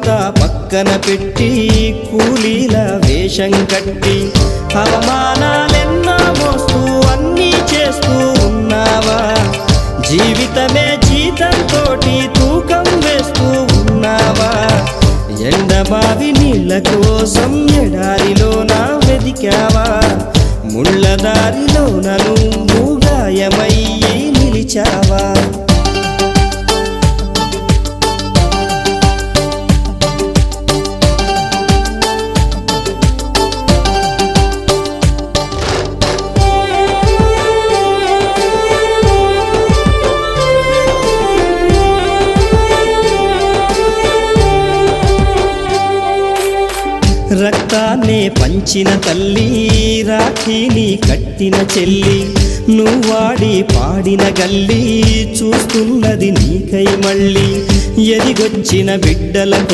అంతా పక్కన పెట్టి కూలీల వేషం కట్టి అవమానాలెన్నో మోస్తూ అన్నీ చేస్తూ ఉన్నావా? జీవితమే జీతంతోటి తూకం వేస్తూ ఉన్నావా? ఎండమావి నీళ్ళ కోసం ఎడారిలోన వెదికావా? ముళ్ళ దారిలోన నువ్వు గాయమయ్యి నిలిచావా? రక్తాన్నే పంచిన తల్లి, రాఖీని కట్టిన చెల్లి, నువ్వాడి పాడిన గల్లి చూస్తున్నది నీకై మళ్ళీ. ఎదిగొచ్చిన బిడ్డలకు